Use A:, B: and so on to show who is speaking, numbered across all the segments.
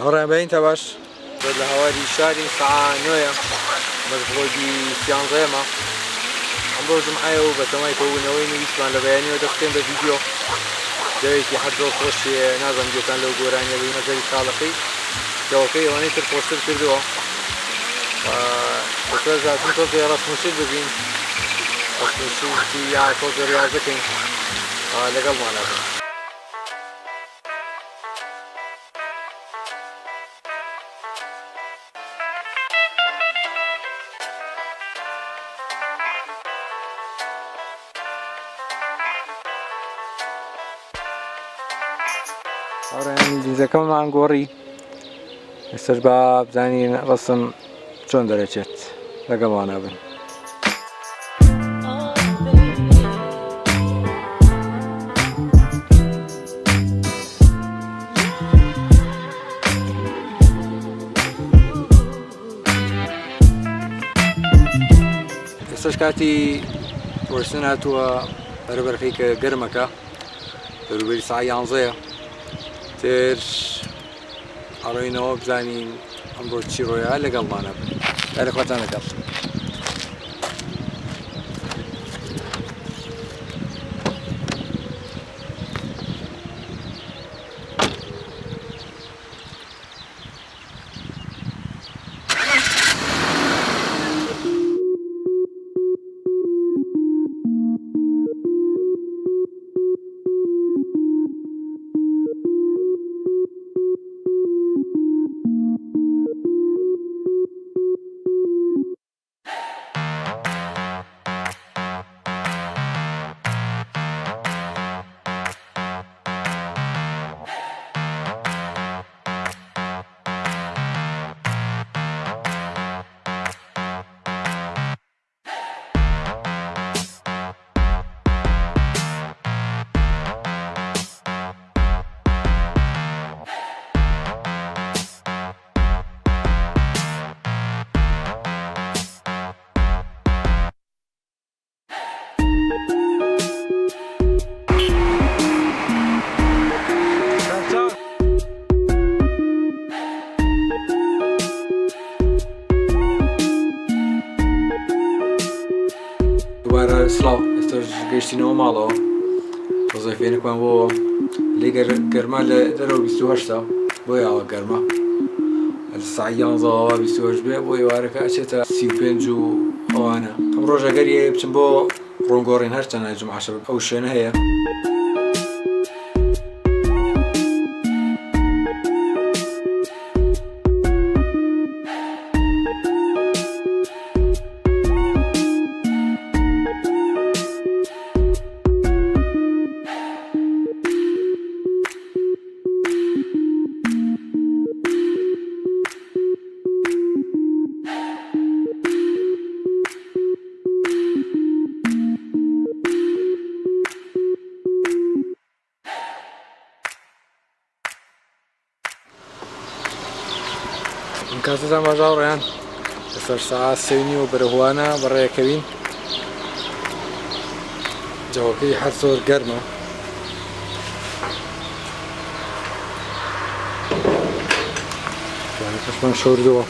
A: هەڕێن بەینتە باش لە هەواری شاری سەعا 9 مەزبڵۆگی 11 ئەمڕۆ جمعایە و بەتەمای کەوبوونەوەی نویسمان لە بەیانیەوە دەخستێن بە ڤیدیۆ جەوێکی حەزۆ خۆشیە نازانم گوێتان لەو گۆرانیە بووی نەزەری ساڵەکەی جەوەکەی ئەوانەی تر خۆشتر کردووە بەتۆ زیاتر تۆزێ ڕەسموشت ببین ڕەسموشتی یا تۆزێ ڕیاز دەکەین لەگەڵمانە بن. جینزەکەممان گۆڕی ئێستش با بزانین ڕەسم چۆن دەرەچێت لەگەڵمانە بن. ئێستش کاتی وەرسن هاتووە بەرەبەرەکەی کە گەرمەکە بەروبەری سەعای 11 تر ئەڕۆینەوە بزانین ئەمڕۆ چی ڕۆیە لەگەڵمانە بن. یاریخواتان لەگەڵ. سڵاو، ئێستاش گەیشتینەوە ماڵەوە تۆزە فێنێکمان بۆ لێ گەرما لە دەرەوە 28 بۆی ئاوە گەرمە لە سەعای 11 28 بێ بۆ ئێوارەکە ئەچێتە 35 و ئەوانە. ئەم ڕۆژە گەریە بچم بۆ ڕۆنگۆڕین هەرچەندە جومعەشە ئەو شوێنە هەیە. کاتتان بەژاوڕێیان لەسەر سەعات 3:30 و بەرەهوانە بەڕێیەکەوین جەوەکەی هەر زۆر گەرمە کەشمان شۆردووە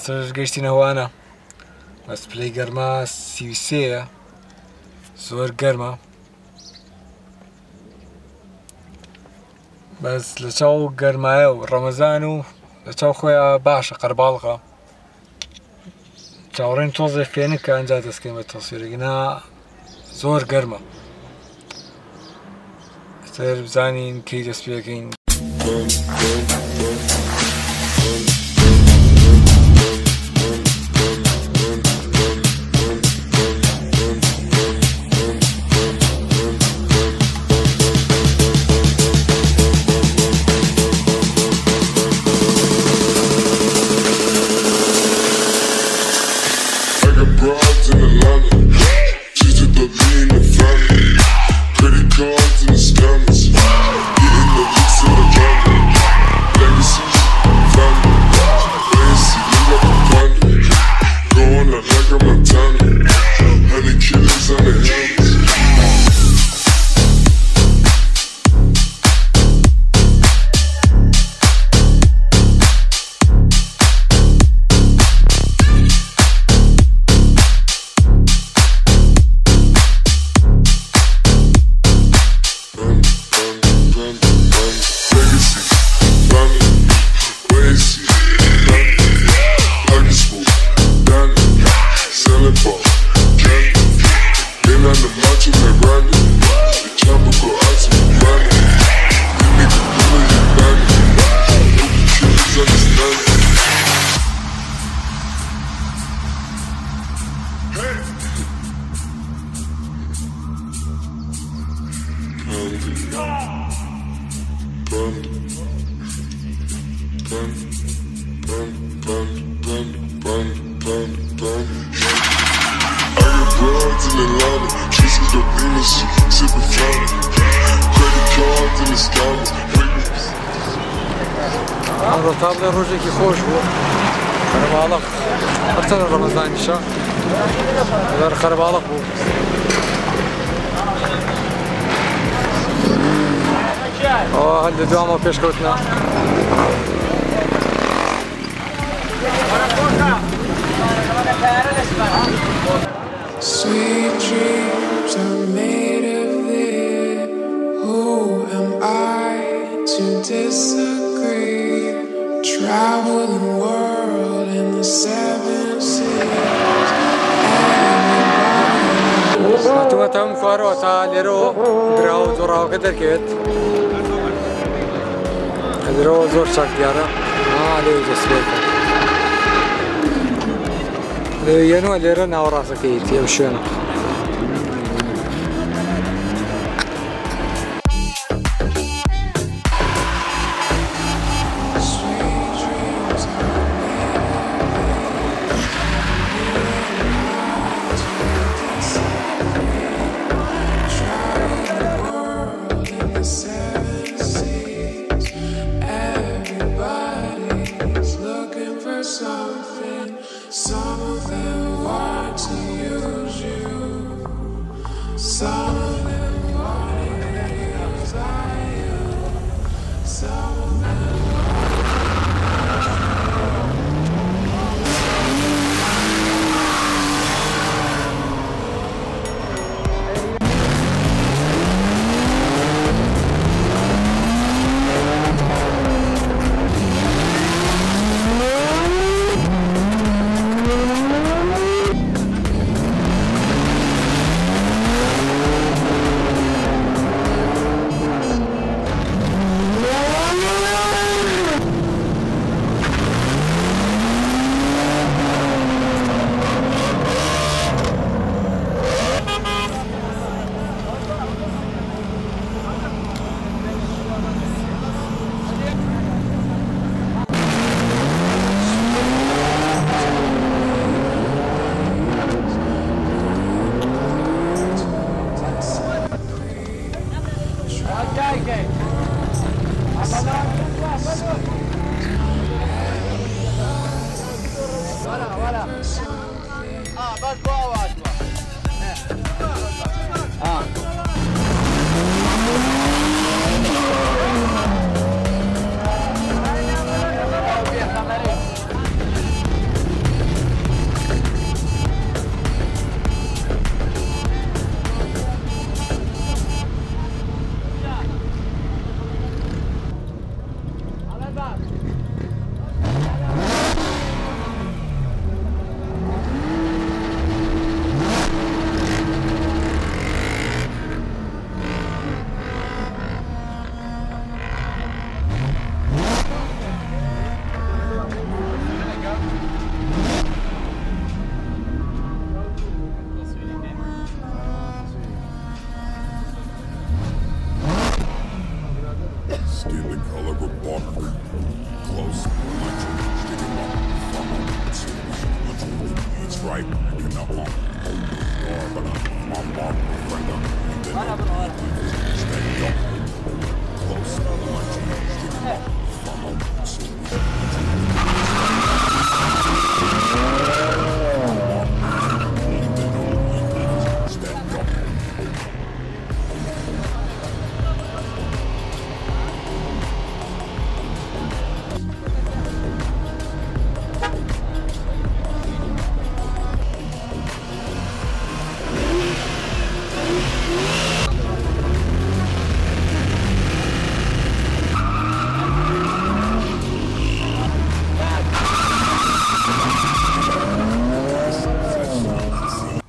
A: ئێستاش گەیشتینە لەھوانە بەسپلەی گەرما 33ە زۆر گەرمە بەس لە چاو گەرمایە و ڕەمەزان و لە چاو خۆیان باشە قەرباڵغە چاوەڕێن تۆزێ فێنکە ئەنجا دەستکەین بە تەسویرەگینا زۆر گەرمە تر بزانین کەی دەست پێ دەکەین. هذا طابلة روجێکی خۆش بوو خەرەباڵق هەرچە لە ڕەمەزانیشە زۆر خەرەباڵق بوو هەر لە دوامەوە پێشکەوتنە
B: Sweet dreams are made of this. Who am I to disagree? Travel the world in the 7 seas.
A: هاتووەتەم خوارەوە تا لێرەوە دراوە جۆڕاوەکە دەرکەوێت لێرەوە زۆر چاک دیارە لێ دەسوێتە لێنوە لێرە ناوەڕاستەکەیت ئەو شوێنە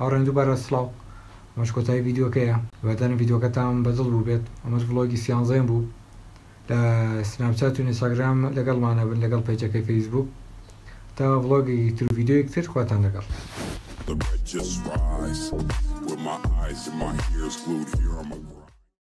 A: هاوڕێن دووبارە سڵاو ئەمەش کۆتایی ڤیدیۆکەیە بەدەن ڤیدیۆکەتان بەدڵ بوو بێت ئەمەش ڤڵۆگی سیانزەیەم بوو لە سناپچات و ئینستاگرام لەگەڵمانە بن لەگەڵ پێجەکەی فەیسبوک تا ڤڵۆگی تر و ڤیدیۆیەک تر خواتان لەگەڵ.
C: The red just rise with my eyes and my ears glued here on my